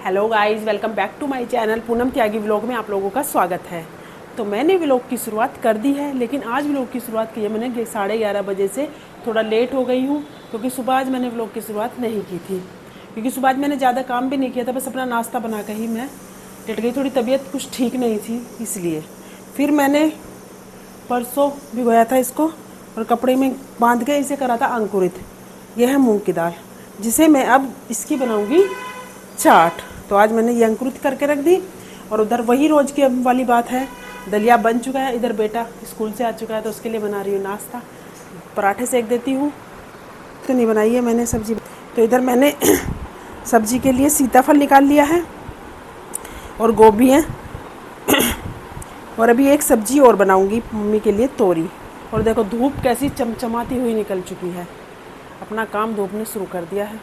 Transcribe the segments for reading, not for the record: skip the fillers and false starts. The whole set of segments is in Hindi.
Hello guys, welcome back to my channel Poonam Tyagi vlog में आप लोगों का स्वागत है। तो मैंने व्लॉग की शुरुआत कर दी है, लेकिन आज व्लॉग की शुरुआत की है मैंने 11:30 बजे से। थोड़ा लेट हो गई हूँ क्योंकि सुबह आज मैंने व्लॉग की शुरुआत नहीं की थी, क्योंकि सुबह आज मैंने ज़्यादा काम भी नहीं किया था, बस अपना नाश्ता बना कर ही मैं लेट गई। थोड़ी तबीयत कुछ ठीक नहीं थी, इसलिए फिर मैंने परसों भिगोया था इसको और कपड़े में बांध के इसे करा था अंकुरित। यह है मूंग की दाल, जिसे मैं अब इसकी बनाऊंगी चाट। तो आज मैंने ये अंकुरित करके रख दी। और उधर वही रोज़ की अब वाली बात है, दलिया बन चुका है। इधर बेटा स्कूल से आ चुका है तो उसके लिए बना रही हूँ नाश्ता। पराठे सेक देती हूँ। तो नहीं बनाई है मैंने सब्जी। तो इधर मैंने सब्जी के लिए सीताफल निकाल लिया है और गोभी है। और अभी एक सब्जी और बनाऊंगी मम्मी के लिए, तोरी। और देखो धूप कैसी चमचमाती हुई निकल चुकी है। अपना काम धूप ने शुरू कर दिया है,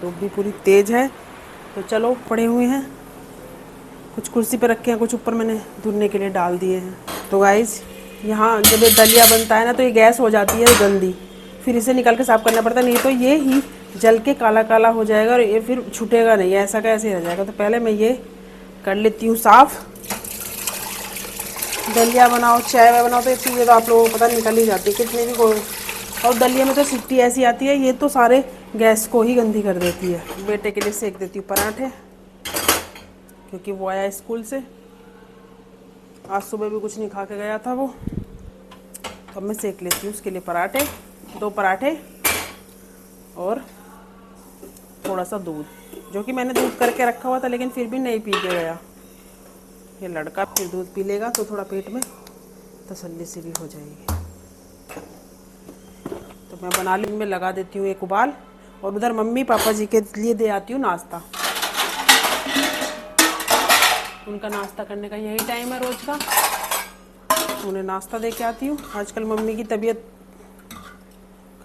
धूप भी पूरी तेज़ है। तो चलो, पड़े हुए हैं, कुछ कुर्सी पे रखे हैं, कुछ ऊपर मैंने धुलने के लिए डाल दिए हैं। तो गाइस, यहाँ जब ये दलिया बनता है ना तो ये गैस हो जाती है गंदी, फिर इसे निकाल के साफ़ करना पड़ता है, नहीं तो ये ही जल के काला काला हो जाएगा और ये फिर छूटेगा नहीं, ऐसा कैसे रह जाएगा। तो पहले मैं ये कर लेती हूँ साफ़। दलिया बनाओ, चाय बनाओ, तो ये चीज़ें तो आप लोगों को पता निकल ही जाती है कितने भी को। और दलिया में तो सिट्टी ऐसी आती है, ये तो सारे गैस को ही गंदी कर देती है। बेटे के लिए सेक देती हूँ पराठे, क्योंकि वो आया स्कूल से। आज सुबह भी कुछ नहीं खा के गया था वो, तो अब मैं सेक लेती हूँ उसके लिए पराठे। 2 पराठे और थोड़ा सा दूध, जो कि मैंने दूध करके रखा हुआ था लेकिन फिर भी नहीं पी के गया। ये लड़का फिर दूध पी लेगा तो थोड़ा पेट में तसल्ली सी भी हो जाएगी। तो मैं बना ली, में लगा देती हूँ एक उबाल, और उधर मम्मी पापा जी के लिए दे आती हूँ नाश्ता। उनका नाश्ता करने का यही टाइम है रोज़ का, उन्हें नाश्ता दे के आती हूँ। आजकल मम्मी की तबीयत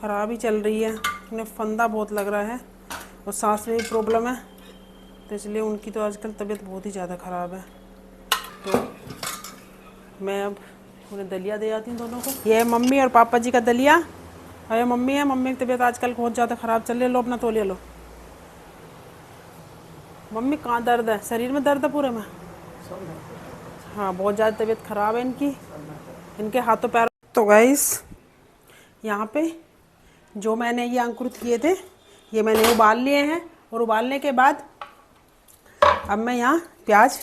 ख़राब ही चल रही है, उन्हें फंदा बहुत लग रहा है और सांस में भी प्रॉब्लम है, तो इसलिए उनकी तो आजकल तबीयत बहुत ही ज़्यादा ख़राब है। तो मैं अब उन्हें दलिया दे आती हूँ दोनों को। ये है मम्मी और पापा जी का दलिया। अरे मम्मी है, मम्मी की तबीयत आजकल बहुत ज़्यादा ख़राब चल रही है। लो अपना तौलिया लो। मम्मी कहाँ दर्द है? शरीर में दर्द है पूरे में? हाँ, बहुत ज़्यादा तबीयत ख़राब है इनकी, इनके हाथों पैरों। तो गाइस, यहाँ पे जो मैंने ये अंकुरित किए थे, ये मैंने उबाल लिए हैं। और उबालने के बाद अब मैं यहाँ प्याज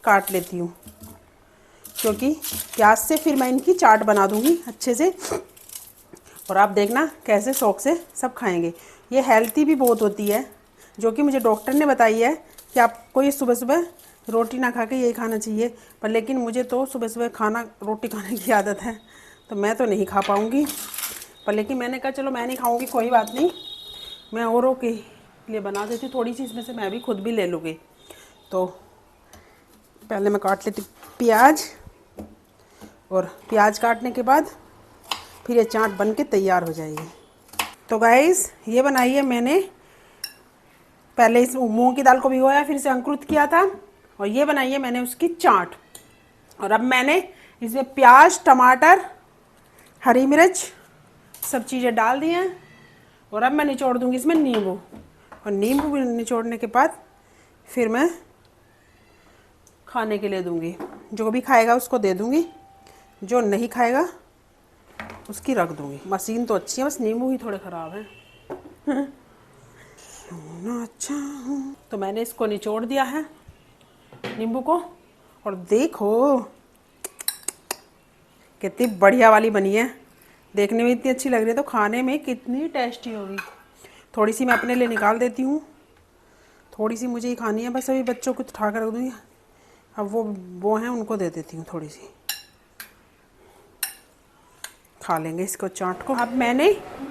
काट लेती हूँ, क्योंकि प्याज से फिर मैं इनकी चाट बना दूँगी अच्छे से। और आप देखना कैसे शौक़ से सब खाएंगे। ये हेल्थी भी बहुत होती है, जो कि मुझे डॉक्टर ने बताई है कि आपको ये सुबह सुबह रोटी ना खा के यही खाना चाहिए। पर लेकिन मुझे तो सुबह सुबह रोटी खाने की आदत है, तो मैं तो नहीं खा पाऊँगी। पर लेकिन मैंने कहा चलो मैं नहीं खाऊँगी, कोई बात नहीं, मैं औरों के लिए बना देती हूँ थोड़ी सी, इसमें से मैं भी खुद भी ले लूँगी। तो पहले मैं काट लेती प्याज, और प्याज काटने के बाद फिर ये चाट बन के तैयार हो जाएगी। तो गाइस, ये बनाई है मैंने, पहले इस मूंग की दाल को भिगोया, फिर इसे अंकुरित किया था, और ये बनाई है मैंने उसकी चाट। और अब मैंने इसमें प्याज, टमाटर, हरी मिर्च सब चीज़ें डाल दी हैं। और अब मैं निचोड़ दूँगी इसमें नींबू, और नींबू निचोड़ने के बाद फिर मैं खाने के लिए दूँगी। जो भी खाएगा उसको दे दूँगी, जो नहीं खाएगा उसकी रख दूँगी। मशीन तो अच्छी है, बस नींबू ही थोड़े ख़राब हैं। अच्छा हूँ, तो मैंने इसको निचोड़ दिया है नींबू को। और देखो कितनी बढ़िया वाली बनी है, देखने में इतनी अच्छी लग रही है, तो खाने में कितनी टेस्टी होगी। थोड़ी सी मैं अपने लिए निकाल देती हूँ, थोड़ी सी मुझे ही खानी है बस। अभी बच्चों को उठा कर रख दूँगी, अब वो हैं उनको दे देती हूँ, थोड़ी सी खा लेंगे इसको चाट को। अब मैंने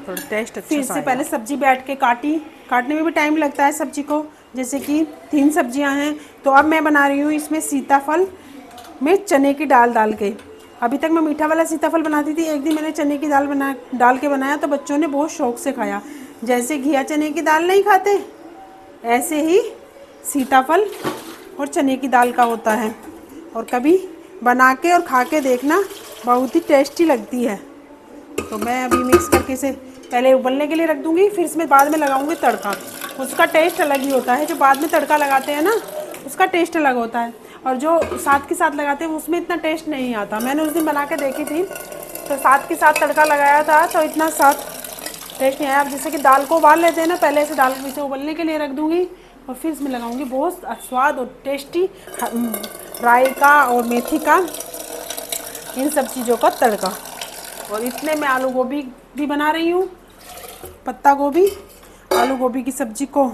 थोड़ा टेस्ट अच्छा फिर से पहले सब्जी बैठ के काटने में भी टाइम लगता है सब्जी को, जैसे कि 3 सब्जियां हैं। तो अब मैं बना रही हूँ इसमें सीताफल में चने की दाल डाल के। अभी तक मैं मीठा वाला सीताफल बनाती थी, एक दिन मैंने चने की दाल डाल के बनाया, तो बच्चों ने बहुत शौक से खाया। जैसे घिया चने की दाल नहीं खाते, ऐसे ही सीताफल और चने की दाल का होता है। और कभी बना के और खा के देखना, बहुत ही टेस्टी लगती है। तो मैं अभी मिक्स करके इसे पहले उबलने के लिए रख दूँगी, फिर इसमें बाद में लगाऊँगी तड़का। उसका टेस्ट अलग ही होता है। जो बाद में तड़का लगाते हैं ना, उसका टेस्ट अलग होता है, और जो साथ के साथ लगाते हैं उसमें इतना टेस्ट नहीं आता। मैंने उस दिन बना के देखी थी, तो साथ के साथ तड़का लगाया था तो इतना साथ टेस्ट नहीं आया। अब जैसे कि दाल को उबाल लेते हैं ना, पहले से दाल को इसे उबलने के लिए रख दूँगी और फिर इसमें लगाऊंगी बहुत स्वाद और टेस्टी राई का और मेथी का, इन सब चीज़ों का तड़का। और इतने में आलू गोभी भी बना रही हूँ, पत्ता गोभी। आलू गोभी की सब्ज़ी को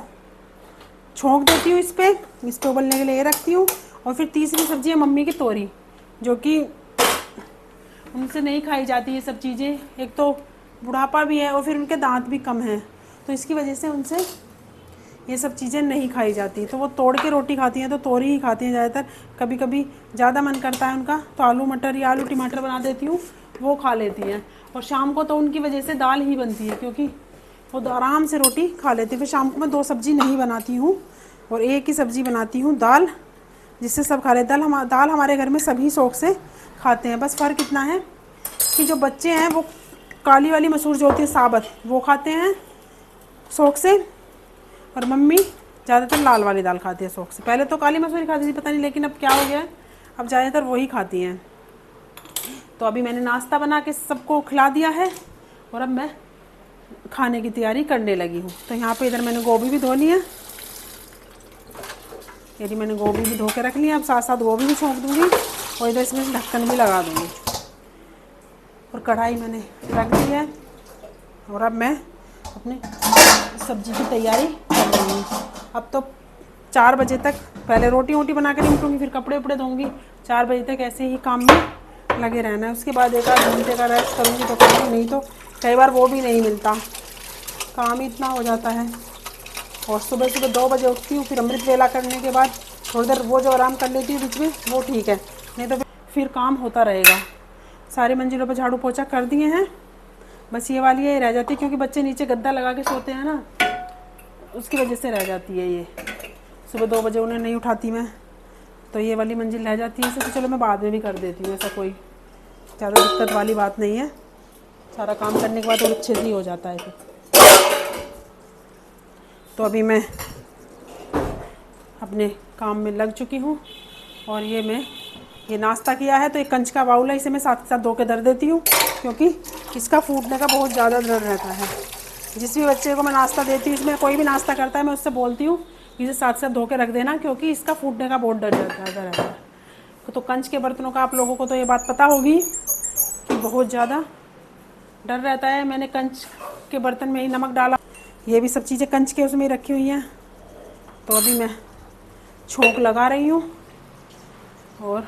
छोंक देती हूँ इस पर उबलने के लिए रखती हूँ। और फिर तीसरी सब्ज़ी है मम्मी की तोरी, जो कि उनसे नहीं खाई जाती ये सब चीज़ें। एक तो बुढ़ापा भी है और फिर उनके दांत भी कम हैं, तो इसकी वजह से उनसे ये सब चीज़ें नहीं खाई जाती। तो वो तोड़ के रोटी खाती हैं, तो तोरी ही खाती हैं ज़्यादातर। कभी कभी ज़्यादा मन करता है उनका तो आलू मटर या आलू टमाटर बना देती हूँ, वो खा लेती हैं। और शाम को तो उनकी वजह से दाल ही बनती है, क्योंकि वो तो आराम से रोटी खा लेती है। फिर शाम को मैं 2 सब्ज़ी नहीं बनाती हूँ और एक ही सब्ज़ी बनाती हूँ, दाल, जिससे सब खा लेते हैं। दाल हमारे घर में सभी शौक से खाते हैं। बस फ़र्क इतना है कि जो बच्चे हैं वो काली वाली मसूर जो होती है साबत, वो खाते हैं शौक से, और मम्मी ज़्यादातर लाल वाली दाल खाती है शौक से। पहले तो काली मसूरी खाती थी, पता नहीं लेकिन अब क्या हो गया है, अब ज़्यादातर वही खाती हैं। तो अभी मैंने नाश्ता बना के सबको खिला दिया है और अब मैं खाने की तैयारी करने लगी हूँ। तो यहाँ पे इधर मैंने गोभी भी धो ली है, यदि मैंने गोभी भी धो के रख ली है। अब साथ साथ गोभी भी छोंक दूँगी और इधर इसमें ढक्कन भी लगा दूँगी। और कढ़ाई मैंने रख दी है और अब मैं अपने सब्जी की तैयारी कर रही हूँ। अब तो 4 बजे तक पहले रोटी वोटी बना के निपटूँगी, फिर कपड़े उपड़े धोऊँगी। 4 बजे तक ऐसे ही काम में लगे रहना है। उसके बाद 1 आध घंटे का रेस्ट करूँगी तो करूँगी, नहीं तो कई बार वो भी नहीं मिलता, काम ही इतना हो जाता है। और सुबह सुबह 2 बजे उठती हूँ, फिर अमृत वेला करने के बाद थोड़ी देर वो जो आराम कर लेती हूँ बीच में, वो ठीक है, नहीं तो फिर काम होता रहेगा। सारी मंजिलों पर झाड़ू पोछा कर दिए हैं, बस ये वाली है रह जाती है, क्योंकि बच्चे नीचे गद्दा लगा के सोते हैं ना, उसकी वजह से रह जाती है। ये सुबह 2 बजे उन्हें नहीं उठाती मैं, तो ये वाली मंजिल रह जाती है। इसे तो चलो मैं बाद में भी कर देती हूँ, ऐसा कोई ज़्यादा दिक्कत वाली बात नहीं है। सारा काम करने के बाद और अच्छे से ही हो जाता है फिर। तो अभी मैं अपने काम में लग चुकी हूँ और ये नाश्ता किया है, तो एक कंच का बाउल है, इसे मैं साथ साथ धो के धर देती हूँ, क्योंकि इसका फूटने का बहुत ज़्यादा डर रहता है। जिस भी बच्चे को मैं नाश्ता देती हूँ, इसमें कोई भी नाश्ता करता है, मैं उससे बोलती हूँ इसे साथ साथ धो के रख देना, क्योंकि इसका फूटने का बहुत डर रहता है। तो कंच के बर्तनों का आप लोगों को तो ये बात पता होगी कि बहुत ज़्यादा डर रहता है। मैंने कंच के बर्तन में ही नमक डाला, ये भी सब चीज़ें कंच के उसमें ही रखी हुई हैं। तो अभी मैं छोंक लगा रही हूँ और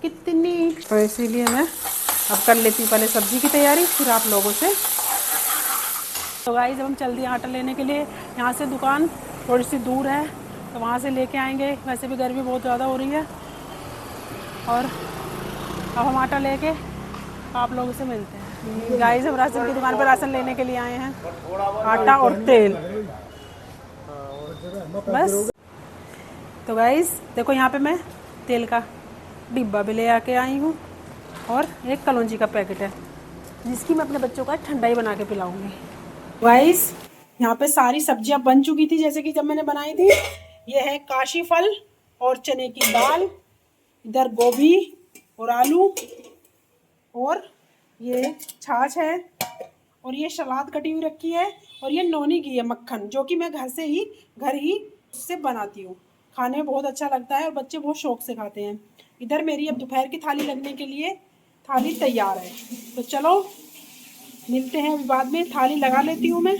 कितनी, तो इसीलिए मैं अब कर लेती हूँ पहले सब्ज़ी की तैयारी, फिर आप लोगों से। तो गाइस जब हम चल दिए आटा लेने के लिए, यहाँ से दुकान थोड़ी सी दूर है, तो वहाँ से लेके आएंगे। वैसे भी गर्मी बहुत ज़्यादा हो रही है, और अब हम आटा लेके आप लोगों से मिलते हैं। गाइस हम राशन की दुकान पर राशन लेने के लिए आए हैं, आटा और तेल बस। तो गाइस देखो यहाँ पे मैं तेल का डिब्बा भी ले आके आई हूँ और एक कलौंजी का पैकेट है, जिसकी मैं अपने बच्चों का ठंडाई बना के पिलाऊंगी। गाइस यहाँ पे सारी सब्जियां बन चुकी थी, जैसे कि जब मैंने बनाई थी। ये है काशी फल और चने की दाल, इधर गोभी और आलू, और ये छाछ है, और ये सलाद कटी हुई रखी है, और ये नौनी घी है, मक्खन, जो कि मैं घर ही से बनाती हूँ। खाने में बहुत अच्छा लगता है और बच्चे बहुत शौक से खाते हैं। इधर मेरी अब दोपहर की थाली लगने के लिए थाली तैयार है, तो चलो मिलते हैं अभी बाद में। थाली लगा लेती हूँ मैं।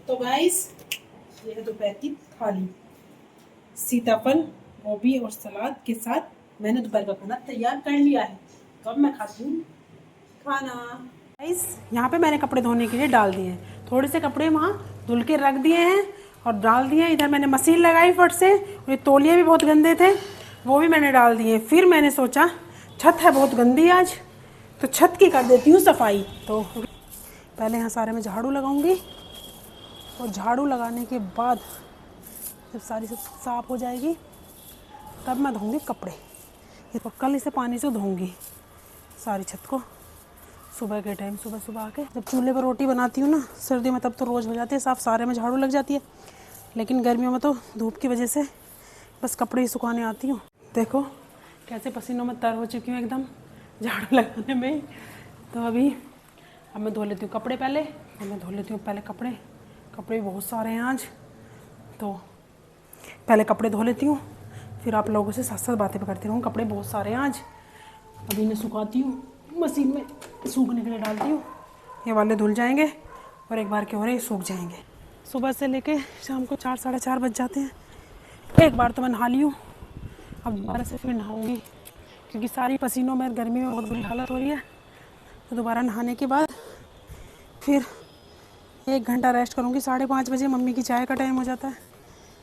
तो गाइस ये है दोपहर की थाली, सीताफल, गोभी और सलाद के साथ मैंने दोपहर का खाना तैयार कर लिया है। तो अब मैं खाती हूँ खाना। गाइस यहाँ पे मैंने कपड़े धोने के लिए डाल दिए हैं, थोड़े से कपड़े वहाँ धुल के रख दिए हैं और डाल दिए हैं। इधर मैंने मशीन लगाई फट से, ये तौलिए भी बहुत गंदे थे, वो भी मैंने डाल दिए। फिर मैंने सोचा छत है बहुत गंदी आज, तो छत की कर देती हूँ सफाई। तो पहले यहाँ सारे में झाड़ू लगाऊंगी, और झाड़ू लगाने के बाद जब सारी सब साफ हो जाएगी तब मैं धोऊंगी कपड़े। तो कल इसे पानी से धोऊंगी सारी छत को, सुबह के टाइम सुबह सुबह आके जब चूल्हे पर रोटी बनाती हूँ ना सर्दी में, तब तो रोज़ हो जाती है साफ, सारे में झाड़ू लग जाती है। लेकिन गर्मियों में तो धूप की वजह से बस कपड़े ही सुखाने आती हूँ। देखो कैसे पसीनों में तर हो चुकी हूँ एकदम झाड़ू लगाने में। तो अब मैं धो लेती हूँ कपड़े पहले, कपड़े भी बहुत सारे हैं आज। तो पहले कपड़े धो लेती हूँ, फिर आप लोगों से साथ साथ बातें करती रहूँ। कपड़े बहुत सारे हैं आज। अभी इन्हें सुखाती हूँ, मशीन में सूखने के लिए डालती हूँ। ये वाले धुल जाएंगे और एक बार के हो रहे सूख जाएंगे। सुबह से लेके शाम को 4 साढ़े 4 बज जाते हैं। एक बार तो मैं नहा ली हूँ, अब दोबारा से फिर नहाऊँगी क्योंकि सारी पसीनों में गर्मी में बहुत बुरी हालत हो रही है। तो दोबारा नहाने के बाद फिर 1 घंटा रेस्ट करूँगी। 5:30 बजे मम्मी की चाय का टाइम हो जाता है।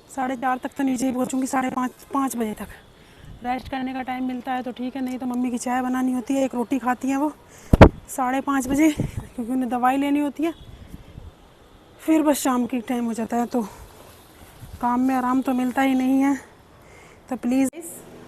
4:30 तक तो नीचे ही पहुँचूँगी, 5:30 बजे तक रेस्ट करने का टाइम मिलता है तो ठीक है, नहीं तो मम्मी की चाय बनानी होती है। 1 रोटी खाती हैं वो 5:30 बजे क्योंकि उन्हें दवाई लेनी होती है। फिर बस शाम की टाइम हो जाता है तो काम में आराम तो मिलता ही नहीं है। तो प्लीज़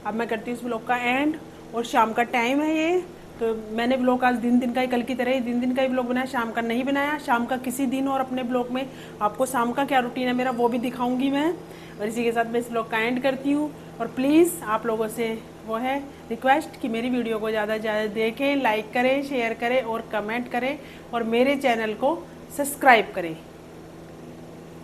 अब मैं करती हूँ इस ब्लॉग का एंड, और शाम का टाइम है ये। तो मैंने ब्लॉग आज दिन का ही, कल की तरह ही दिन का ही ब्लॉग बनाया, शाम का नहीं बनाया। शाम का किसी दिन और अपने ब्लॉग में आपको शाम का क्या रूटीन है मेरा वो भी दिखाऊंगी मैं। और इसी के साथ मैं इस ब्लॉग का एंड करती हूँ। और प्लीज़ आप लोगों से वो है रिक्वेस्ट कि मेरी वीडियो को ज़्यादा से ज़्यादा देखें, लाइक करें, शेयर करें और कमेंट करें और मेरे चैनल को सब्सक्राइब करें।